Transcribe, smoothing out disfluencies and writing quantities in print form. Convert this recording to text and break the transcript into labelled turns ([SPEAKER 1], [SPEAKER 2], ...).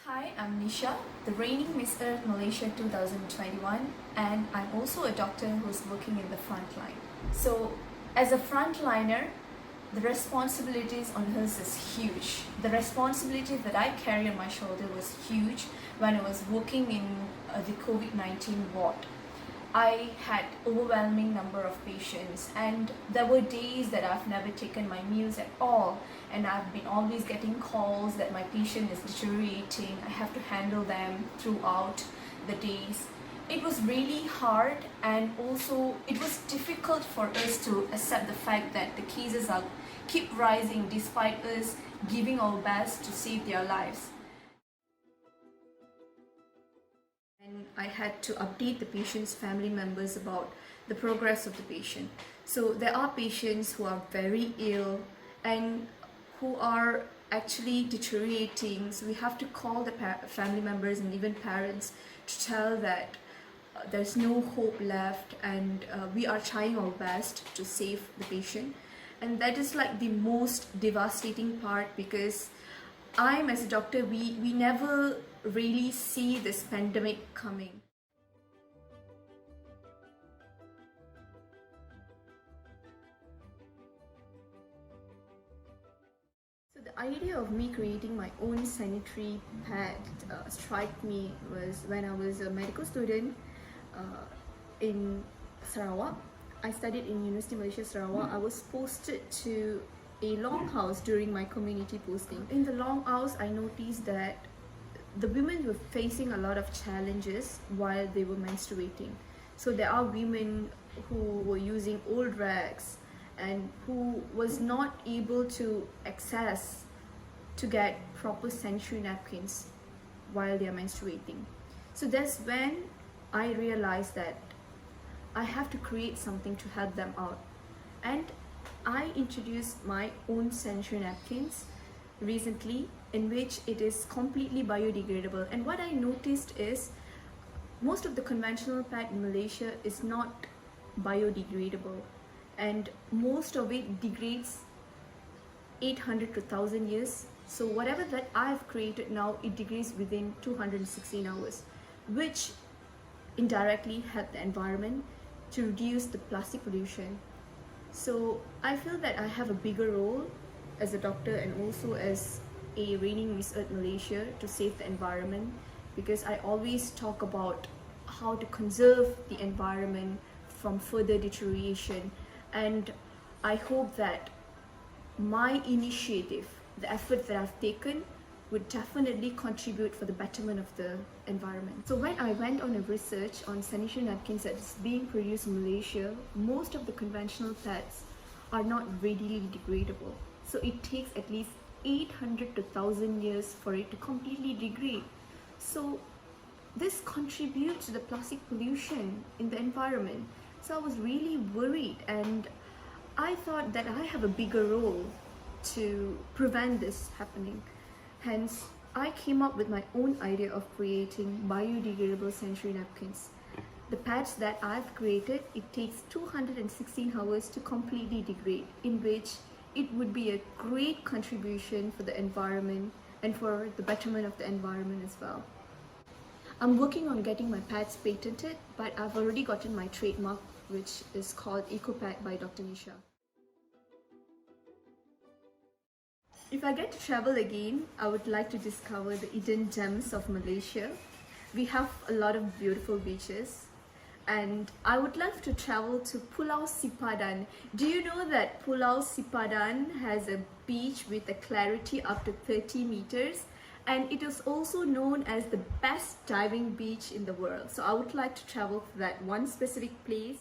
[SPEAKER 1] Hi, I'm Nisha, the reigning Miss Earth Malaysia 2021, and I'm also a doctor who's working in the front line. So, as a frontliner, the responsibilities on hers is huge. The responsibility that I carry on my shoulder was huge when I was working in the COVID-19 ward. I had overwhelming number of patients, and there were days that I've never taken my meals at all, and I've been always getting calls that my patient is deteriorating. I have to handle them throughout the days. It was really hard, and also it was difficult for us to accept the fact that the cases are keep rising despite us giving our best to save their lives. And I had to update the patient's family members about the progress of the patient. So there are patients who are very ill and who are actually deteriorating. So we have to call the family members and even parents to tell that there's no hope left, and we are trying our best to save the patient. And that is like the most devastating part, because I'm as a doctor, we never really see this pandemic coming. So the idea of me creating my own sanitary pad struck me was when I was a medical student in Sarawak. I studied in University Malaysia Sarawak. I was posted to a longhouse during my community posting. In the longhouse, I noticed that the women were facing a lot of challenges while they were menstruating. So there are women who were using old rags and who was not able to access to get proper sanitary napkins while they are menstruating. So that's when I realized that I have to create something to help them out. And I introduced my own sanitary napkins recently, in which it is completely biodegradable. And what I noticed is most of the conventional pad in Malaysia is not biodegradable, and most of it degrades 800 to 1000 years. So whatever that I've created now, it degrades within 216 hours, which indirectly help the environment to reduce the plastic pollution. So I feel that I have a bigger role as a doctor and also as a reigning Miss Earth Malaysia to save the environment, because I always talk about how to conserve the environment from further deterioration. And I hope that my initiative, the effort that I've taken, would definitely contribute for the betterment of the environment. So when I went on a research on sanitary napkins that's being produced in Malaysia, most of the conventional pads are not readily degradable. So it takes at least 800 to 1000 years for it to completely degrade. So this contributes to the plastic pollution in the environment. So I was really worried, and I thought that I have a bigger role to prevent this happening. Hence, I came up with my own idea of creating biodegradable sanitary napkins. The pads that I've created, it takes 216 hours to completely degrade, in which it would be a great contribution for the environment and for the betterment of the environment as well. I'm working on getting my pads patented, but I've already gotten my trademark, which is called EcoPad by Dr. Nisha. If I get to travel again, I would like to discover the hidden gems of Malaysia. We have a lot of beautiful beaches, and I would love to travel to Pulau Sipadan. Do you know that Pulau Sipadan has a beach with a clarity up to 30 meters? And it is also known as the best diving beach in the world. So I would like to travel to that one specific place.